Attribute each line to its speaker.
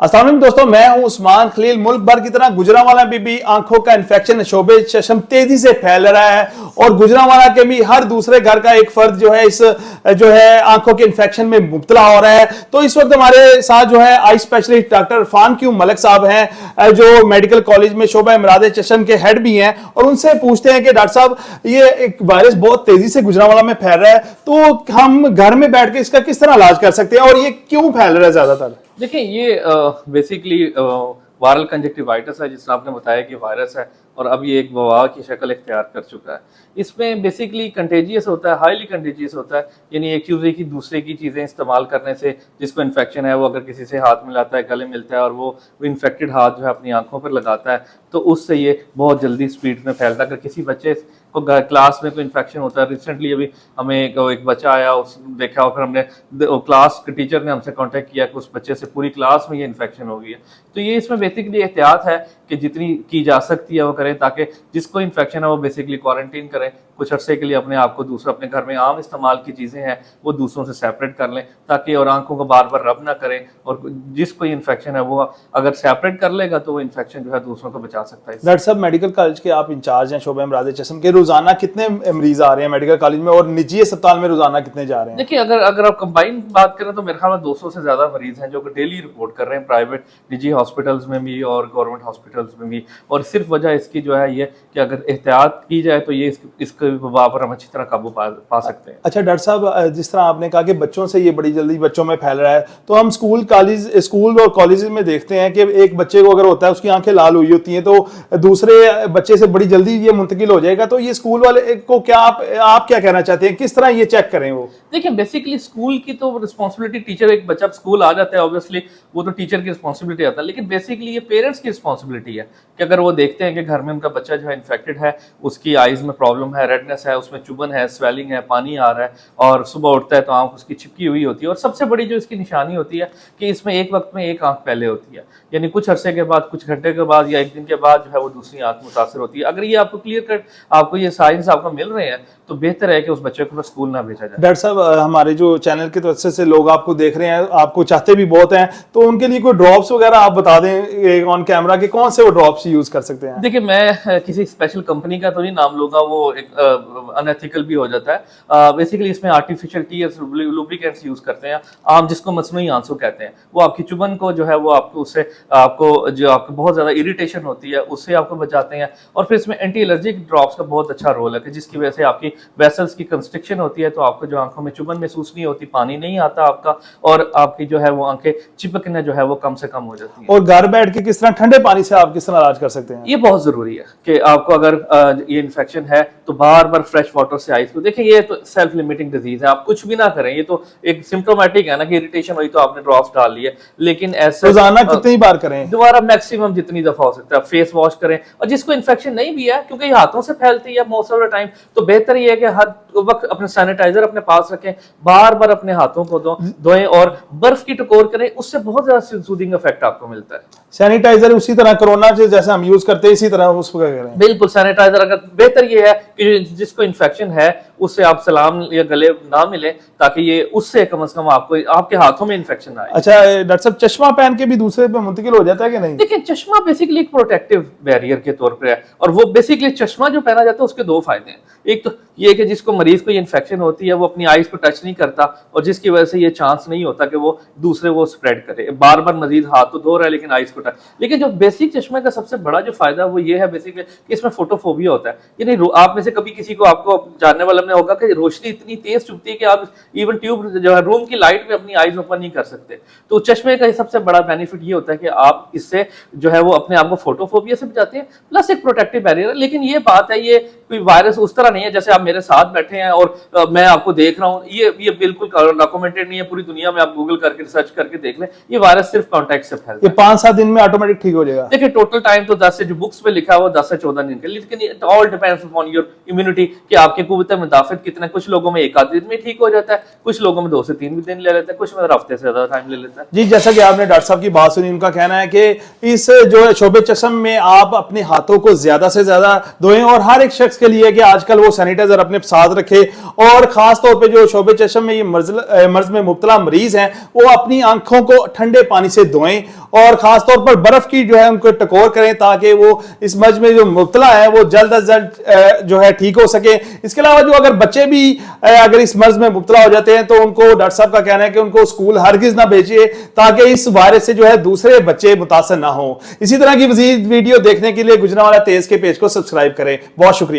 Speaker 1: अस्सलाम वालेकुम दोस्तों, मैं हूं उस्मान खलील। मुल्क भर की तरह गुजरांवाला में भी आंखों का इन्फेक्शन शोबे चश्म तेजी से फैल रहा है और गुजरांवाला के भी हर दूसरे घर का एक फर्द जो है इस आंखों के इन्फेक्शन में मुब्तला हो रहा है। तो इस वक्त हमारे साथ जो है eye specialist doctor Irfan Q Malik साहब हैं, जो मेडिकल कॉलेज में शोबा इमराद चश्म के हेड भी हैं, और उनसे पूछते हैं कि डॉक्टर साहब, ये एक वायरस बहुत तेजी से गुजरांवाला में फैल रहा है, तो हम घर में बैठ के इसका किस तरह इलाज कर सकते हैं और ये क्यों फैल रहा है ज्यादातर?
Speaker 2: देखिए, ये बेसिकली वायरल कंजक्टिवाइटिस है, जिसमें आपने बताया कि वायरस है और अब ये एक वबा की शक्ल इख्तियार कर चुका है। इसमें बेसिकली कंटेजियस होता है, हाईली कंटेजियस होता है, यानी एक चीज़ की दूसरे की चीज़ें इस्तेमाल करने से जिसको इन्फेक्शन है वो अगर किसी से हाथ मिलाता है, गले मिलता है और वो इन्फेक्टेड हाथ जो है अपनी आंखों पर लगाता है तो उससे ये बहुत जल्दी स्पीड में फैलता है। अगर किसी बच्चे को क्लास में कोई इन्फेक्शन होता है, रिसेंटली अभी हमें एक बच्चा आया, उस देखा और फिर हमने क्लास के टीचर ने हमसे कांटेक्ट किया कि उस बच्चे से पूरी क्लास में ये इन्फेक्शन हो गई है। तो ये इसमें बेसिकली एहतियात है कि जितनी की जा सकती है वो करें, ताकि जिसको इन्फेक्शन है वो बेसिकली क्वारंटीन करें, कुछ अर्से के लिए अपने आप को दूसरा अपने घर में आम इस्तेमाल की चीज़ें हैं वो दूसरों से सेपरेट कर लें, ताकि और आंखों को बार बार रब ना करें, और जिसको इन्फेक्शन है वो अगर सेपरेट कर लेगा तो वो इन्फेक्शन जो है दूसरों को बचा सकता है।
Speaker 1: डॉक्टर साहब, मेडिकल कॉलेज के आप इंचार्ज हैं शोबा इमराद चश्म के, रोजाना कितने मरीज आ रहे हैं मेडिकल कॉलेज में और निजी अस्पताल में रोजाना कितने जा रहे हैं?
Speaker 2: देखिए, अगर आप कंबाइन बात करें तो मेरे ख्याल में 200 से ज्यादा मरीज हैं जो कि डेली रिपोर्ट कर रहे हैं, प्राइवेट निजी हॉस्पिटल्स में भी और गवर्नमेंट हॉस्पिटल्स में भी। और सिर्फ वजह इसकी जो है ये कि अगर एहतियात की जाए तो ये इसके वबा पर हम अच्छी तरह काबू पा सकते हैं।
Speaker 1: अच्छा डॉक्टर साहब, जिस तरह आपने कहा कि बच्चों से ये बड़ी जल्दी बच्चों में फैल रहा है, तो हम स्कूल और कॉलेज में देखते हैं कि एक बच्चे को अगर होता है उसकी आंखें लाल हुई होती हैं तो दूसरे बच्चे से बड़ी जल्दी ये मुंतकिल हो जाएगा। तो ये स्कूल वाले को क्या आप क्या कहना चाहते हैं, किस तरह ये चेक करें? वो
Speaker 2: देखिए, बेसिकली स्कूल की तो रिस्पॉन्सिबिलिटी टीचर, एक बच्चा स्कूल आ जाता है ऑब्वियसली वो तो टीचर की रिस्पॉन्सिबिलिटी आता है, लेकिन बेसिकली ये पेरेंट्स की रिस्पॉन्सिबिलिटी है कि अगर वो देखते हैं कि घर में उनका बच्चा जो है इन्फेक्टेड है, उसकी आईज में प्रॉब्लम है, रेडनेस है, उसमें चुभन है, स्वेलिंग है, पानी आ रहा है और सुबह उठता है तो आंख उसकी चिपकी हुई होती है, और सबसे बड़ी जो इसकी निशानी होती है कि इसमें एक वक्त में एक आंख पहले होती है, यानी कुछ अरसे के बाद, कुछ घंटे के बाद या एक दिन के बाद जो है वो दूसरी आंख मुतासर होती है। अगर ये आपको क्लियर कट आपको ये साइंस आपको मिल रहे हैं तो बेहतर है कि उस बच्चे को स्कूल ना भेजा जाए।
Speaker 1: डॉक्टर साहब, हमारे जो चैनल की तरफ से लोग आपको देख रहे हैं, आपको चाहते भी बहुत हैं, तो उनके लिए कोई ड्रॉप्स वगैरह आप बता दें ऑन कैमरा के कौन से वो ड्रॉप्स यूज कर सकते हैं?
Speaker 2: देखिए, मैं किसी स्पेशल कंपनी का तो नहीं नाम लूंगा, वो एक अनएथिकल भी हो जाता है। बेसिकली इसमें आर्टिफिशियल टीयर्स, लुब्रिकेंट्स यूज करते हैं, आम जिसको मसनूई आंसू कहते हैं। वो आपकी चुभन को जो है वो आपको उससे आपको जो आपको बहुत ज्यादा इरिटेशन होती है उससे आपको बचाते हैं। और फिर इसमें एंटी एलर्जिक ड्रॉप्स का बहुत अच्छा रोल है कि जिसकी वजह से आपकी वेसल्स की कंस्ट्रिक्शन होती है, तो आपको जो आंखों में चुभन महसूस नहीं होती, पानी नहीं आता आपका, और आपकी जो है वो आंखें चिपकना जो है वो कम से कम हो जाती है।
Speaker 1: और घर बैठ के किस तरह ठंडे पानी से आप किस तरह इलाज कर सकते हैं?
Speaker 2: ये बहुत जरूरी है कि आपको अगर ये इन्फेक्शन है तो बार बार फ्रेश वाटर से आइस को, देखिए ये तो सेल्फ लिमिटिंग डिजीज है, आप कुछ भी ना करें, ये तो एक सिम्टोमेटिक है ना कि इरिटेशन हुई तो आपने ड्रॉप्स डाल लिए, लेकिन ऐसे
Speaker 1: रोजाना कितनी बार करें?
Speaker 2: दोबारा मैक्सिमम जितनी दफा हो सकता है फेस वॉश करें। और जिसको इन्फेक्शन नहीं भी है, क्योंकि ये हाथों से फैलती है मोस्ट ऑफ द टाइम, तो बेहतर ये है कि हर वक्त अपने सैनिटाइजर अपने पास रखें, बार बार अपने हाथों को धोएं और बर्फ की टकोर करें, उससे बहुत ज्यादा सूदिंग इफेक्ट आपको मिलता है।
Speaker 1: सैनिटाइजर उसी तरह कोरोना से जैसे हम यूज करते हैं इसी तरह उसको करें?
Speaker 2: बिल्कुल, सैनिटाइजर अगर बेहतर ये है कि जिसको इन्फेक्शन है उससे आप सलाम या गले ना मिले, ताकि ये उससे कम से कम आपको आपके हाथों में इन्फेक्शन आए।
Speaker 1: अच्छा डॉक्टर साहब, चश्मा पहन के भी दूसरे पे मुंतकिल हो जाता है कि नहीं?
Speaker 2: देखिए, चश्मा बेसिकली एक प्रोटेक्टिव बैरियर के तौर पे है, और वो बेसिकली चश्मा जो पहना जाता है उसके दो फायदे हैं। एक तो ये कि जिसको मरीज को ये इन्फेक्शन होती है वो अपनी आईज को टच नहीं करता, और जिसकी वजह से ये चांस नहीं होता कि वो दूसरे वो स्प्रेड करे, बार बार मजीद हाथ तो धो रहा है लेकिन आईज को टच। लेकिन जो बेसिक चश्मे का सबसे बड़ा जो फायदा वो ये है बेसिकली कि इसमें फोटोफोबिया होता है, यानी आप में से कभी किसी को आपको जानने वाला में होगा कि रोशनी इतनी तेज चुभती है कि आप इवन ट्यूब जो है रूम की लाइट में अपनी आईज ओपन नहीं कर सकते। तो चश्मे का सबसे बड़ा बेनिफिट ये होता है कि आप इससे जो है वो अपने आप को फोटोफोबिया से बचाते हैं, प्लस एक प्रोटेक्टिव बैरियर है। लेकिन ये बात है, ये कोई वायरस उस तरह नहीं है जैसे आप मेरे साथ बैठे हैं और मैं आपको देख रहा हूँ, ये बिल्कुल डॉक्यूमेंटेड नहीं है, पूरी दुनिया में आप गूगल करके रिसर्च करके देख लें, ये वायरस सिर्फ कॉन्टैक्ट से फैलता है।
Speaker 1: ये 5-7 दिन में ऑटोमेटिक ठीक हो जाएगा?
Speaker 2: देखिए, टोटल टाइम तो 10 से जो बुक्स पे लिखा है वो 10 से 14 दिन का, लेकिन it all depends upon your immunity immunity कि आपकी कुव्वत मुदाफित कितना, कुछ लोगों में एक आध दिन में ठीक हो जाता है, कुछ लोगों में 2 से 3 भी दिन ले लेता है, कुछ में हफ्ते से ज्यादा टाइम ले लेता है।
Speaker 1: जी, जैसा कि आपने डॉक्टर साहब की बात सुनी, उनका कहना है कि इस जो है शोबे चश्म में आप अपने हाथों को ज्यादा से ज्यादा धोएं और हर एक शख्स के लिए कि आजकल वो सैनिटाइजर अपने साथ रखे और खास तौर पे जो शोबे चश्म में ये मर्ज में मुब्तला मरीज हैं वो अपनी आंखों को ठंडे पानी से धोएं और खास तौर पर बर्फ की जो है उनको टकोर करें ताकि वो इस मर्ज में जो मुब्तला है वो जल्द अज जल्द जो है ठीक हो सके। इसके अलावा जो अगर बच्चे भी अगर इस मर्ज में मुब्तला हो जाते हैं तो उनको डॉक्टर साहब का कहना है कि उनको स्कूल हरगिज ना भेजिए ताकि इस वायरस से जो है दूसरे बच्चे मुतासर ना हो। इसी तरह की मजीद वीडियो देखने के लिए गुजरांवाला तेज के पेज को सब्सक्राइब करें। बहुत शुक्रिया।